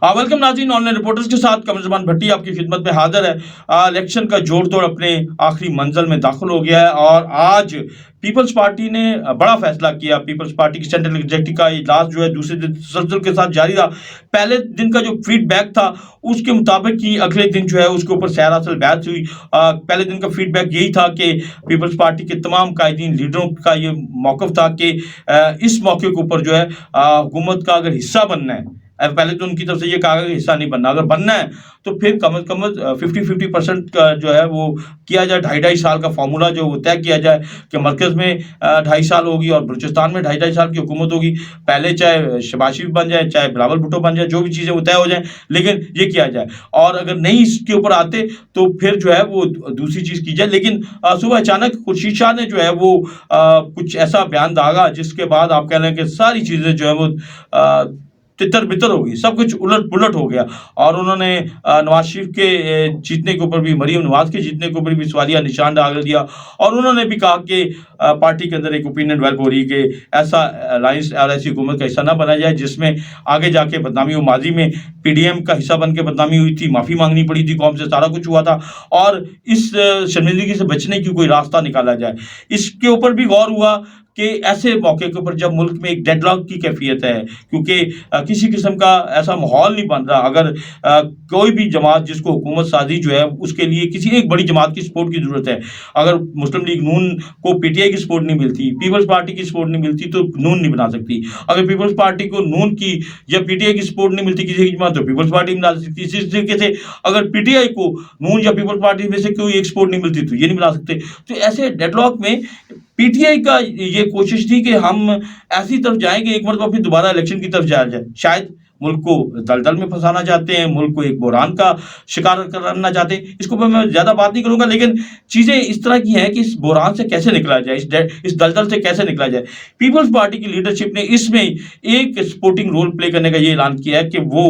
Welcome नाज़रीन, online reporters के साथ कमरजमान भट्टी आपकी खिदमत में हाजिर है। इलेक्शन का जोड़ तोड़ अपने आखिरी मंजिल में दाखिल हो गया है और आज पीपल्स पार्टी ने बड़ा फैसला किया। पीपल्स पार्टी की सेंट्रल एग्जीक्यूटिव का इजलास जो है दूसरे दिन तसलसल के साथ जारी रहा। पहले दिन का जो फीडबैक था उसके मुताबिक कि अगले दिन जो है उसके ऊपर सैर हासिल बहस हुई। पहले दिन का फीडबैक यही था कि पीपल्स पार्टी के तमाम कायदीन लीडरों का ये मौक़िफ़ था कि इस मौके के ऊपर जो है हुकूमत का अगर हिस्सा बनना है, पहले तो उनकी तरफ से ये कहा गया कि हिस्सा नहीं बनना, अगर बनना है तो फिर कम अज़ कम 50-50% का जो है वो किया जाए। 2.5 साल का फार्मूला जो वो तय किया जाए कि मरकज़ में 2.5 साल होगी और बलूचिस्तान में 2.5 साल की हुकूमत होगी। पहले चाहे शहबाज शरीफ बन जाए, चाहे बिलावल भुट्टो बन जाए, जो भी चीज़ें वो तय हो जाएँ, लेकिन ये किया जाए। और अगर नहीं इसके ऊपर आते तो फिर जो है वो दूसरी चीज़ की जाए। लेकिन सुबह अचानक खुर्शीद शाह ने जो है वो कुछ ऐसा बयान दागा जिसके बाद आप कह रहे हैं कि सारी चीज़ें जो है वो तितर बितर हो गई, सब कुछ उलट पुलट हो गया। और उन्होंने नवाज शरीफ के जीतने के ऊपर भी, मरीम नवाज के जीतने के ऊपर भी सवालिया निशान डाल दिया। और उन्होंने भी कहा कि पार्टी के अंदर एक ओपिनियन डेवलप हो रही है कि ऐसा अलायंस और ऐसी हुकूमत का हिस्सा ना बना जाए जिसमें आगे जाके बदनामी हो। माजी में पीडीएम का हिस्सा बन के बदनामी हुई थी, माफ़ी मांगनी पड़ी थी कौम से, सारा कुछ हुआ था। और इस शर्मिंदगी से बचने की कोई रास्ता निकाला जाए, इसके ऊपर भी गौर हुआ कि ऐसे मौके के ऊपर जब मुल्क में एक डेडलॉक की कैफियत है, क्योंकि किसी किस्म का ऐसा माहौल नहीं बन रहा। अगर कोई भी जमात जिसको हुकूमत साजी जो है उसके लिए किसी एक बड़ी जमात की सपोर्ट की ज़रूरत है। अगर मुस्लिम लीग नून को पीटीआई की सपोर्ट नहीं मिलती, पीपल्स पार्टी की सपोर्ट नहीं मिलती तो नून नहीं बना सकती। अगर पीपल्स पार्टी को नून की या पीटीआई की सपोर्ट नहीं मिलती किसी की जमात, तो पीपल्स पार्टी बना सकती। इसी तरीके से अगर पीटीआई को नून या पीपल्स पार्टी में से कोई एक सपोर्ट नहीं मिलती तो ये नहीं बना सकते। तो ऐसे डेडलॉक में पीटीआई का ये कोशिश थी कि हम ऐसी तरफ जाएंगे, एक मरतबा फिर दोबारा इलेक्शन की तरफ जाया जाए। शायद मुल्क को दलदल में फंसाना चाहते हैं, मुल्क को एक बहरान का शिकार करना चाहते हैं। इसको पर मैं ज़्यादा बात नहीं करूँगा, लेकिन चीज़ें इस तरह की हैं कि इस बहरान से कैसे निकला जाए, इस दलदल से कैसे निकला जाए। पीपल्स पार्टी की लीडरशिप ने इसमें एक सपोर्टिंग रोल प्ले करने का ये ऐलान किया है कि वो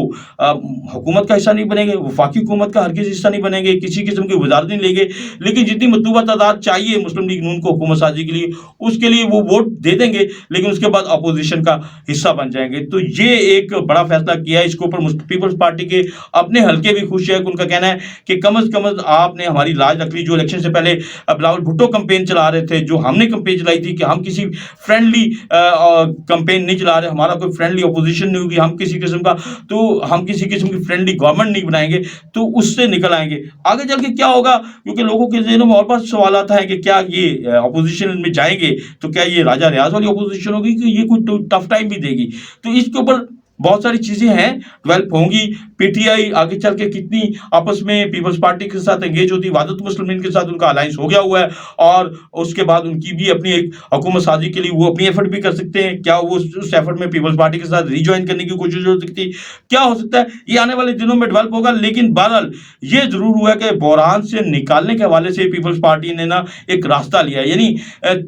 हुकूमत का हिस्सा नहीं बनेंगे, वफाकी हुकूमत का हरगिज़ हिस्सा नहीं बनेंगे, किसी किस्म की वजारत नहीं लेंगे, लेकिन जितनी मतलूबा तादाद चाहिए मुस्लिम लीग नून को हुकूमत साजी के लिए, उसके लिए वो वोट दे देंगे, लेकिन उसके बाद अपोजिशन का हिस्सा बन जाएंगे। तो ये एक बड़ा फैसला किया है। इसके ऊपर पीपल्स पार्टी के अपने हल्के भी खुश है। उनका कहना है कि कम अज कम आपने हमारी लाज रख ली। जो इलेक्शन से पहले बिलावल भुट्टो कैंपेन चला रहे थे, जो हमने कैंपेन चलाई थी कि हम किसी फ्रेंडली कैंपेन नहीं चला रहे, हमारा कोई फ्रेंडली अपोजिशन नहीं होगी, हम किसी किस्म का हम किसी किस्म की फ्रेंडली गवर्नमेंट नहीं बनाएंगे, तो उससे निकल आएंगे। आगे चल के क्या होगा, क्योंकि लोगों के ज़हनों में और बात सवाल आता है कि क्या ये अपोजिशन में जाएंगे तो क्या ये राजा रियाज वाली अपोजिशन होगी कि ये कुछ टफ टाइम भी देगी। तो इसके ऊपर बहुत सारी चीज़ें हैं, डेवलप होंगी। पीटीआई आगे चल के कितनी आपस में पीपल्स पार्टी के साथ एंगेज होती, वादत मुस्लिमीन के साथ उनका अलायंस हो गया हुआ है और उसके बाद उनकी भी अपनी एक हुकूमत साजी के लिए वो अपनी एफर्ट भी कर सकते हैं। क्या वो उस एफर्ट में पीपल्स पार्टी के साथ रिज्वाइन करने की कोशिश हो सकती है, क्या हो सकता है, ये आने वाले दिनों में डेवलप होगा। लेकिन बहरहाल ये ज़रूर हुआ कि बहरान से निकालने के हवाले से पीपल्स पार्टी ने ना एक रास्ता लिया है। यानी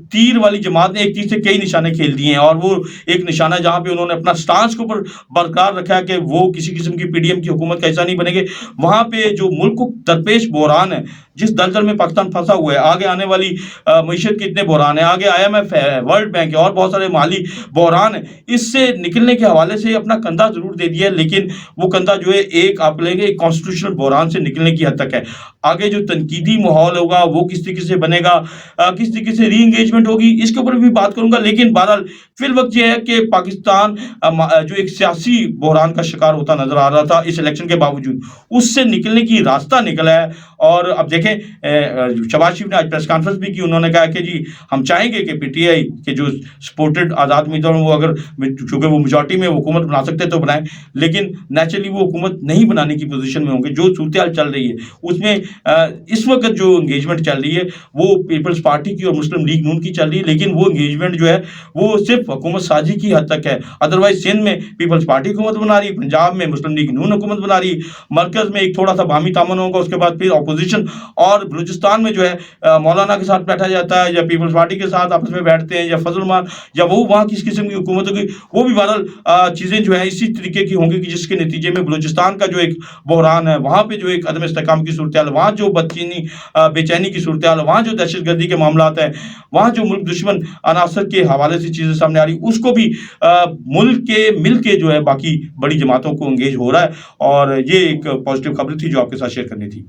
तीर वाली जमात ने एक तीर से कई निशाने खेल दिए हैं और वो एक निशाना जहाँ पे उन्होंने अपना स्टांस के ऊपर बरकरार रखा है कि वो किसी किस्म की पीडीएम की हुकूमत का हिस्सा नहीं बनेंगे। वहां पे जो मुल्क को दरपेश बहरान है, जिस दलदल में पाकिस्तान फंसा हुआ है, आगे आने वाली मीशत के इतने बहरान है, आगे आईएमएफ है, वर्ल्ड बैंक है और बहुत सारे माली बहरान है, इससे निकलने के हवाले से अपना कंधा जरूर दे दिया है। लेकिन वो कंधा जो है एक आप लेंगे एक कॉन्स्टिट्यूशनल बहरान से निकलने की हद तक है। आगे जो तनकीदी माहौल होगा वो किस तरीके से बनेगा, किस तरीके से री इंगेजमेंट होगी, इसके ऊपर भी बात करूंगा। लेकिन बहरहाल फिल वक्त यह है कि पाकिस्तान जो एक सियासी बहरान का शिकार होता नजर आ रहा था इस इलेक्शन के बावजूद, उससे निकलने की रास्ता निकला है। और अब देखें, शहबाज शरीफ ने आज प्रेस कॉन्फ्रेंस भी की, उन्होंने कहा कि जी हम चाहेंगे कि पीटीआई के जो सपोर्टेड आज़ाद उम्मीदवार वो अगर चूंकि वो मेजॉरिटी में हुकूमत बना सकते तो बनाएं, लेकिन नेचुरली वो हुकूमत नहीं बनाने की पोजीशन में होंगे। जो सूरत हाल चल रही है उसमें इस वक्त जो इंगेजमेंट चल रही है वो पीपल्स पार्टी की और मुस्लिम लीग नून की चल रही है, लेकिन वो इंगेजमेंट जो है वो सिर्फ हुकूमत साजी की हद तक है। अदरवाइज सिंध में पीपल्स पार्टी हुकूमत बना रही है, पंजाब में मुस्लिम लीग नून हुकूमत बना रही है, मरकज में एक थोड़ा सा बामी तामन होगा, उसके बाद फिर अपोजिशन, और बलूचिस्तान में जो है मौलाना के साथ बैठा जाता है या पीपल्स पार्टी के साथ आपस में बैठते हैं या फजलमान या वो वहाँ किस किस्म की हुकूमत होगी, वो भी बहरहाल चीज़ें जो है इसी तरीके की होंगी कि जिसके नतीजे में बलूचिस्तान का जो एक बहरान है, वहाँ पे जो एक अदम इस्तेकाम की सूरत हाल, वहाँ जो बदचीनी बेचैनी की सूरत हाल, वहाँ जो दहशत गर्दी के मामला है, वहाँ जो मुल्क दुश्मन अनासर के हवाले से चीज़ें सामने आ रही, उसको भी मुल्क के मिल के جو ہے باقی بڑی جماعتوں کو انگیج ہو رہا ہے، اور یہ ایک پازیٹیو خبر تھی جو آپ کے ساتھ شیئر کرنی تھی۔